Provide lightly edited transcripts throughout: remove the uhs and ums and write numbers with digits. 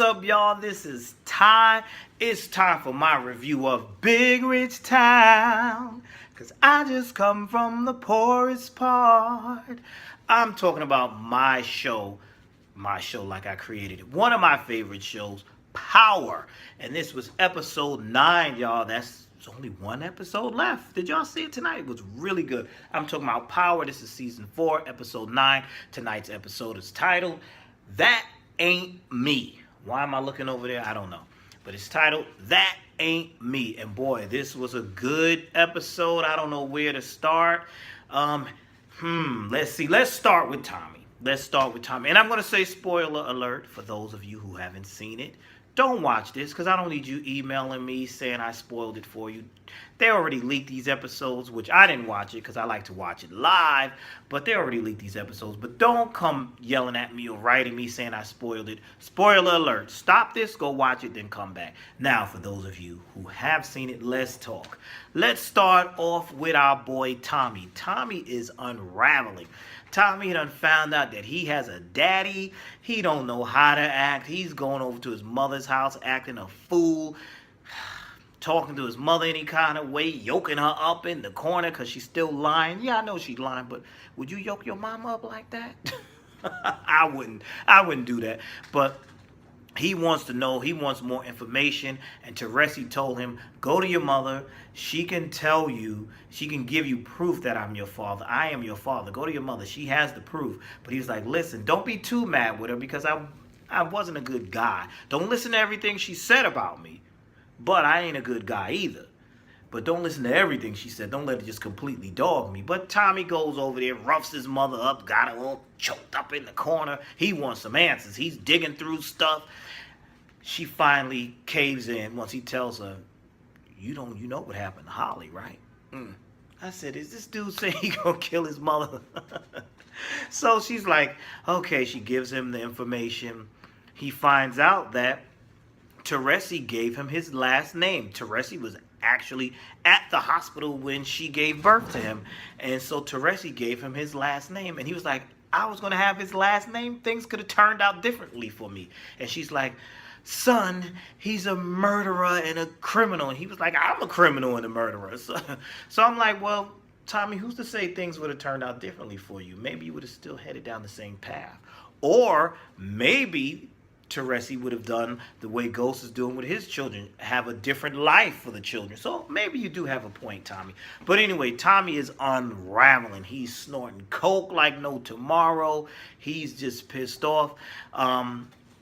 up, y'all? This is Ty. It's time for my review of Big Rich Town. Because I just come from the poorest part. I'm talking about my show like I created it. One of my favorite shows, Power. And this was episode 9, y'all. There's only one episode left. Did y'all see it tonight? It was really good. I'm talking about Power. This is season 4, episode 9. Tonight's episode is titled, That Ain't Me. Why am I looking over there? I don't know. But it's titled, That Ain't Me. And boy, this was a good episode. I don't know where to start. Let's see. Let's start with Tommy. And I'm going to say spoiler alert for those of you who haven't seen it. Don't watch this because I don't need you emailing me saying I spoiled it for you. They already leaked these episodes, which I didn't watch it because I like to watch it live. But they already leaked these episodes. But don't come yelling at me or writing me saying I spoiled it. Spoiler alert. Stop this, go watch it, then come back. Now, for those of you who have seen it, let's talk. Let's start off with our boy Tommy. Tommy is unraveling. Tommy done found out that he has a daddy. He don't know how to act. He's going over to his mother's house acting a fool, talking to his mother any kind of way, yoking her up in the corner because she's still lying. Yeah, I know she's lying, but would you yoke your mama up like that? I wouldn't do that. But he wants to know, he wants more information, and Teresi told him, go to your mother. She can tell you, she can give you proof that I'm your father. I am your father. Go to your mother. She has the proof. But he's like, listen, don't be too mad with her because I wasn't a good guy. Don't listen to everything she said about me, but I ain't a good guy either. But don't listen to everything she said. Don't let it just completely dog me. But Tommy goes over there, roughs his mother up, got her all choked up in the corner. He wants some answers. He's digging through stuff. She finally caves in once he tells her, you know what happened to Holly, right? I said, is this dude saying he gonna kill his mother? So she's like, okay, she gives him the information. He finds out that Teresi gave him his last name. Teresi was actually at the hospital when she gave birth to him. And so Teresi gave him his last name. And he was like, I was going to have his last name. Things could have turned out differently for me. And she's like, son, he's a murderer and a criminal. And he was like, I'm a criminal and a murderer. So I'm like, well, Tommy, who's to say things would have turned out differently for you? Maybe you would have still headed down the same path. Or maybe Teresi would have done the way Ghost is doing with his children, have a different life for the children. So maybe you do have a point, Tommy. But anyway, Tommy is unraveling. He's snorting coke like no tomorrow. He's just pissed off.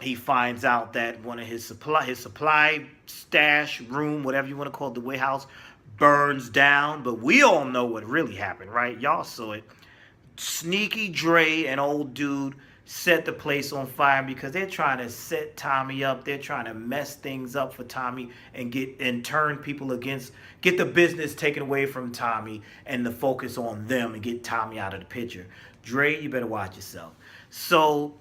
He finds out that one of his supply stash room, whatever you want to call it, the warehouse, burns down. But we all know what really happened, right? Y'all saw it. Sneaky Dre, an old dude, set the place on fire because they're trying to set Tommy up. They're trying to mess things up for Tommy and turn people against, get the business taken away from Tommy and the focus on them and get Tommy out of the picture. Dre, you better watch yourself. So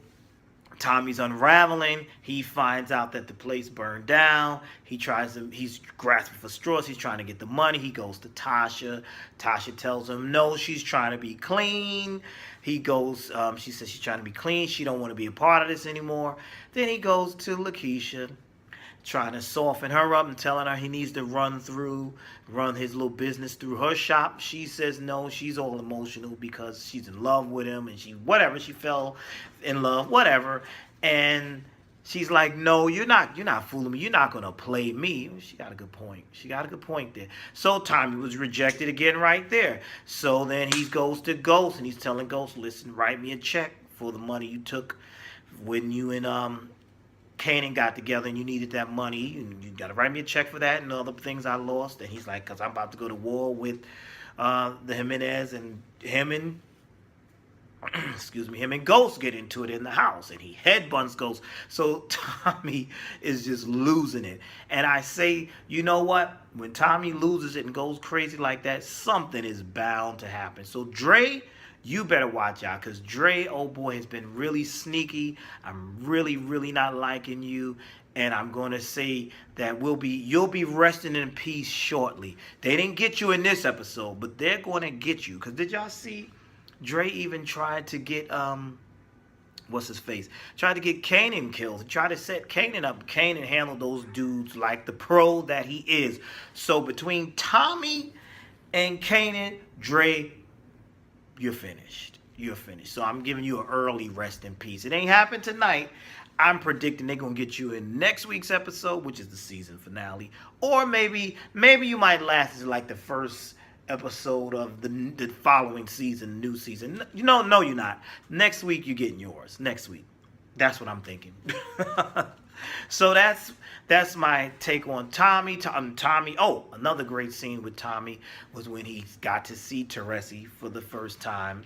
Tommy's unraveling. He finds out that the place burned down. He's grasping for straws. He's trying to get the money. He goes to Tasha. Tasha tells him no, she's trying to be clean. He goes, she says she's trying to be clean. She don't want to be a part of this anymore. Then he goes to Lakeisha, trying to soften her up and telling her he needs to run his little business through her shop. She says no, she's all emotional because she's in love with him and she fell in love, whatever. And she's like, no, you're not fooling me. You're not going to play me. She got a good point there. So Tommy was rejected again right there. So then he goes to Ghost and he's telling Ghost, listen, write me a check for the money you took when you and Kanan got together and you needed that money. And you got to write me a check for that and other things I lost. And he's like, because I'm about to go to war with the Jimenez, and him and Ghost get into it in the house, and he headbutts Ghost. So Tommy is just losing it. And I say, you know what? When Tommy loses it and goes crazy like that, something is bound to happen. So Dre, you better watch out, because Dre, oh boy, has been really sneaky. I'm really, really not liking you. And I'm going to say that you'll be resting in peace shortly. They didn't get you in this episode, but they're going to get you. Because did y'all see Dre even tried to get what's his face, tried to get Kanan killed, tried to set Kanan up. Kanan handled those dudes like the pro that he is. So between Tommy and Kanan, Dre, you're finished. You're finished. So I'm giving you an early rest in peace. It ain't happened tonight. I'm predicting they're gonna get you in next week's episode, which is the season finale, or maybe you might last as like the first episode of the following season, new season. No, you're not. Next week you're getting yours. Next week. That's what I'm thinking. So that's my take on Tommy. Tommy. Oh, another great scene with Tommy was when he got to see Teresi for the first time,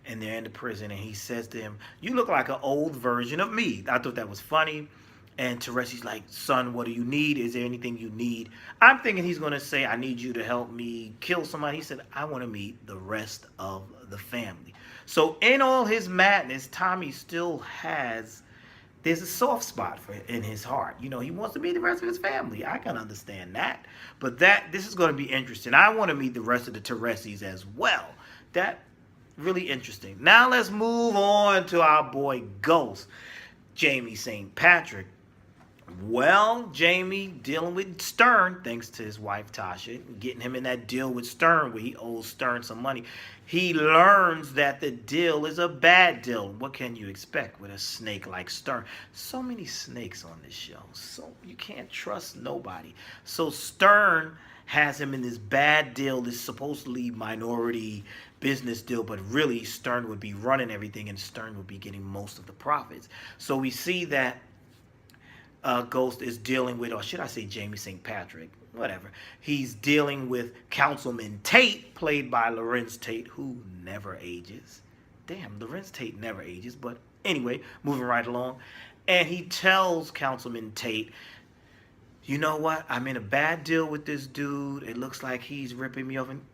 and they're in the prison, and he says to him, "You look like an old version of me." I thought that was funny. And Teresi's like, "Son, what do you need? Is there anything you need?" I'm thinking he's going to say, "I need you to help me kill somebody." He said, "I want to meet the rest of the family." So in all his madness, Tommy still has, there's a soft spot in his heart. You know, he wants to meet the rest of his family. I can understand that. But this is going to be interesting. I want to meet the rest of the Teresis as well. That really interesting. Now let's move on to our boy Ghost, Jamie St. Patrick. Well, Jamie dealing with Stern, thanks to his wife Tasha, getting him in that deal with Stern where he owes Stern some money. He learns that the deal is a bad deal. What can you expect with a snake like Stern? So many snakes on this show, so you can't trust nobody. So Stern has him in this bad deal, this supposedly minority business deal, but really Stern would be running everything and Stern would be getting most of the profits. So we see that Ghost is dealing with, or should I say Jamie St. Patrick, whatever. He's dealing with Councilman Tate, played by Lorenz Tate, who never ages. Damn, Lorenz Tate never ages. But anyway, moving right along. And he tells Councilman Tate, "You know what? I'm in a bad deal with this dude. It looks like he's ripping me off." And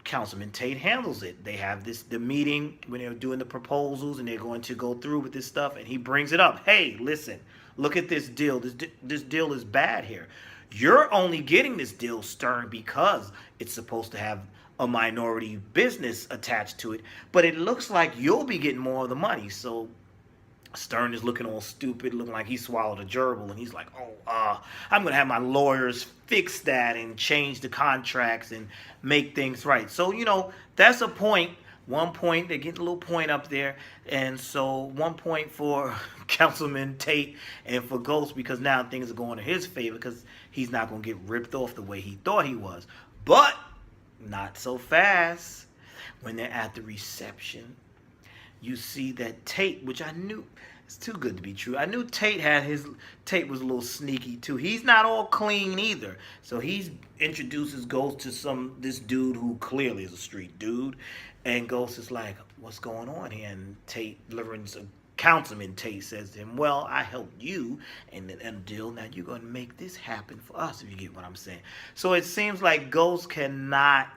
Councilman Tate handles it. They have the meeting when they're doing the proposals and they're going to go through with this stuff, and he brings it up. "Hey, listen, look at this deal. This deal is bad here. You're only getting this deal, Stern, because it's supposed to have a minority business attached to it, but it looks like you'll be getting more of the money." So Stern is looking all stupid, looking like he swallowed a gerbil, and he's like, I'm going to have my lawyers fix that and change the contracts and make things right. So, you know, that's a point. 1 point, they get a little point up there. And so 1 point for Councilman Tate and for Ghost, because now things are going in his favor because he's not going to get ripped off the way he thought he was. But not so fast. When they're at the reception, you see that Tate, which I knew, it's too good to be true. I knew Tate was a little sneaky too. He's not all clean either. So he introduces Ghost to this dude who clearly is a street dude. And Ghost is like, "What's going on here?" And Councilman Tate says to him, "Well, I helped you in a deal. Now you're going to make this happen for us," if you get what I'm saying. So it seems like Ghost cannot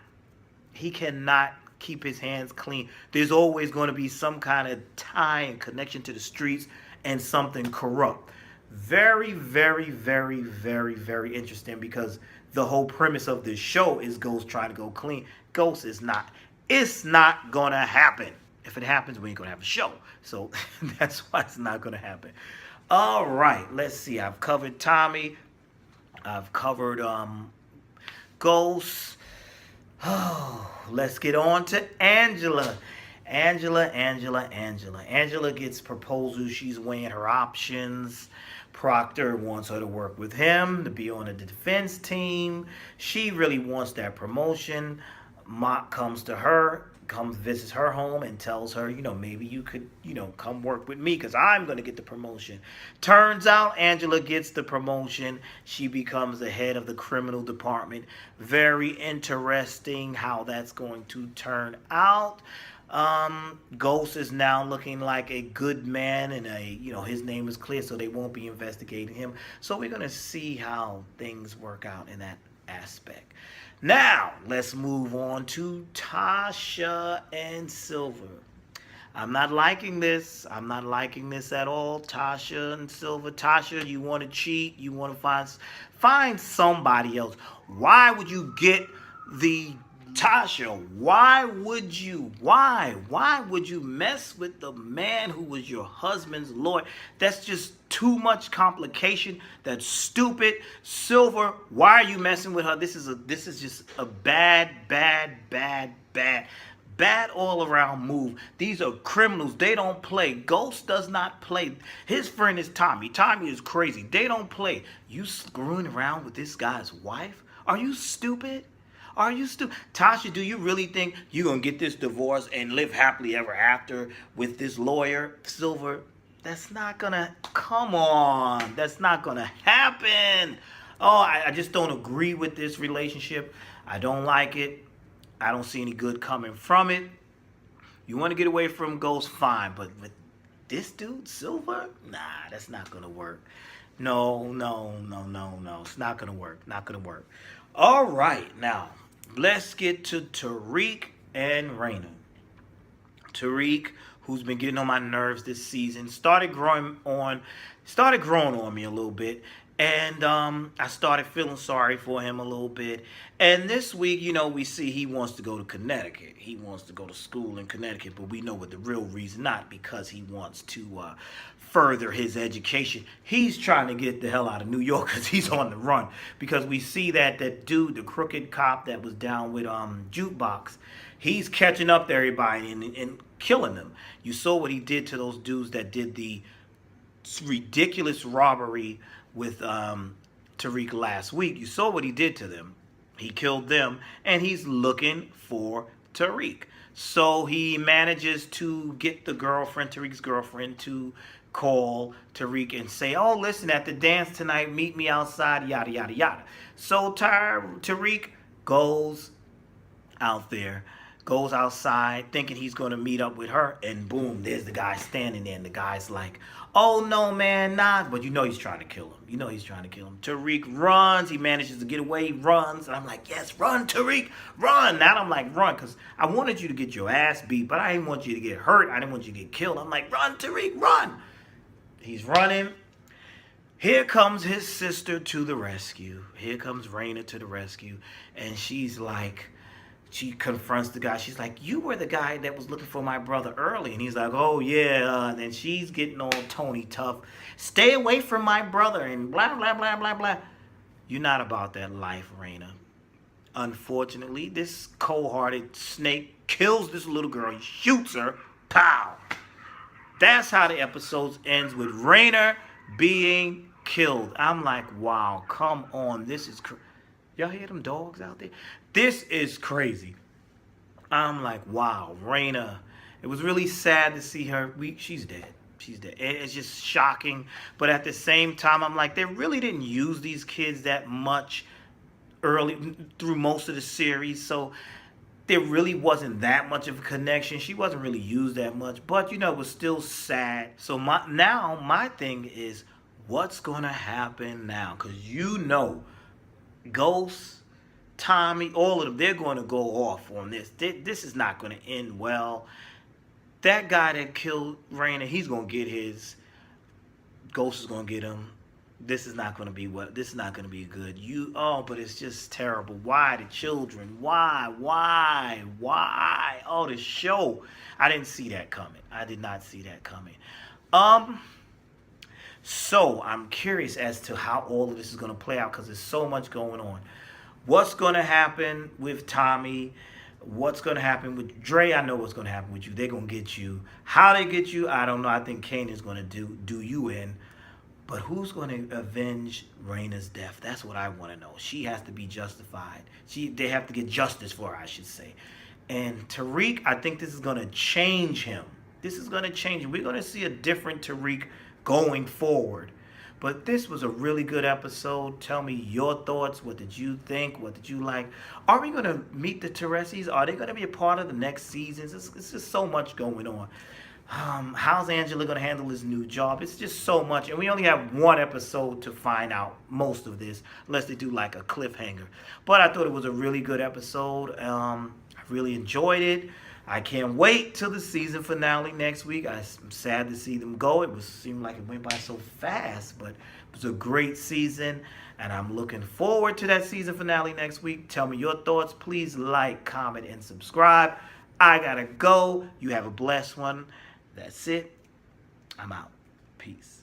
keep his hands clean. There's always going to be some kind of tie and connection to the streets and something corrupt. Very, very, very, very, very interesting, because the whole premise of this show is Ghost trying to go clean. Ghost is not. It's not going to happen. If it happens, we ain't going to have a show. So that's why it's not going to happen. All right, let's see. I've covered Tommy. I've covered Ghost. Oh, let's get on to Angela. Angela gets proposals. She's weighing her options. Proctor wants her to work with him to be on the defense team. She really wants that promotion. Mock comes visits her home and tells her, maybe you could, come work with me because I'm going to get the promotion. Turns out Angela gets the promotion. She becomes the head of the criminal department. Very interesting how that's going to turn out. Ghost is now looking like a good man, and his name is clear, so they won't be investigating him. So we're going to see how things work out in that aspect. Now, let's move on to Tasha and Silver. I'm not liking this. I'm not liking this at all. Tasha and Silver. Tasha, you want to cheat. You want to find somebody else. Why would you get the Tasha, why would you mess with the man who was your husband's lawyer? That's just too much complication. That's stupid. Silver, why are you messing with her? This is just a bad all around move. These are criminals. They don't play. Ghost does not play. His friend is Tommy. Tommy is crazy. They don't play. You screwing around with this guy's wife? Are you stupid? Are you stupid? Tasha, do you really think you're going to get this divorce and live happily ever after with this lawyer, Silver? That's not going to, come on. That's not going to happen. Oh, I just don't agree with this relationship. I don't like it. I don't see any good coming from it. You want to get away from Ghost, fine. But with this dude, Silver? Nah, that's not going to work. No. It's not going to work. Not going to work. All right, now, let's get to Tariq and Raina. Tariq, who's been getting on my nerves this season, started growing on me a little bit. And I started feeling sorry for him a little bit. And this week, we see he wants to go to Connecticut. He wants to go to school in Connecticut, but we know what the real reason, not because he wants to further his education. He's trying to get the hell out of New York because he's on the run. Because we see that dude, the crooked cop that was down with Jukebox, he's catching up to everybody and killing them. You saw what he did to those dudes that did the ridiculous robbery with Tariq last week. You saw what he did to them. He killed them, and he's looking for Tariq. So he manages to get Tariq's girlfriend, to call Tariq and say, oh, listen, at the dance tonight, meet me outside, yada, yada, yada. So Tariq goes out there, goes outside thinking he's going to meet up with her, and boom, there's the guy standing there, and the guy's like, oh, no, man, not. But he's trying to kill him. Tariq runs. He manages to get away. He runs. And I'm like, yes, run, Tariq, run. Now I'm like, run, because I wanted you to get your ass beat, but I didn't want you to get hurt. I didn't want you to get killed. I'm like, run, Tariq, run. He's running. Here comes his sister to the rescue. Here comes Raina to the rescue. And she's like, she confronts the guy. She's like, you were the guy that was looking for my brother early. And he's like, oh, yeah. And then she's getting all Tony tough. Stay away from my brother and blah, blah, blah, blah, blah. You're not about that life, Raina. Unfortunately, this cold-hearted snake kills this little girl. He shoots her. Pow. That's how the episode ends, with Raina being killed. I'm like, wow, come on. This is crazy. Y'all hear them dogs out there? This is crazy. I'm like, wow, Raina. It was really sad to see her. She's dead. She's dead. It's just shocking. But at the same time, I'm like, they really didn't use these kids that much early through most of the series. So there really wasn't that much of a connection. She wasn't really used that much. But, it was still sad. So my thing is, what's going to happen now? Because Ghost, Tommy, all of them, they're going to go off on this. This is not going to end well. That guy that killed Raina, he's going to get his. Ghost is going to get him. This is not going to be good. But it's just terrible. Why the children? Why? Oh, the show. I didn't see that coming. I did not see that coming. So I'm curious as to how all of this is going to play out, because there's so much going on. What's going to happen with Tommy? What's going to happen with Dre? I know what's going to happen with you. They're going to get you. How they get you, I don't know. I think Kane is going to do you in. But who's going to avenge Raina's death? That's what I want to know. She has to be justified. They have to get justice for her, I should say. And Tariq, I think this is going to change him. This is going to change him. We're going to see a different Tariq going forward. But this was a really good episode. Tell me your thoughts. What did you think? What did you like? Are we going to meet the Teresies? Are they going to be a part of the next seasons? It's just so much going on. How's Angela going to handle his new job? It's just so much. And we only have one episode to find out most of this, unless they do like a cliffhanger. But I thought it was a really good episode. I really enjoyed it. I can't wait till the season finale next week. I'm sad to see them go. Seemed like it went by so fast, but it was a great season, and I'm looking forward to that season finale next week. Tell me your thoughts. Please like, comment, and subscribe. I gotta go. You have a blessed one. That's it. I'm out. Peace.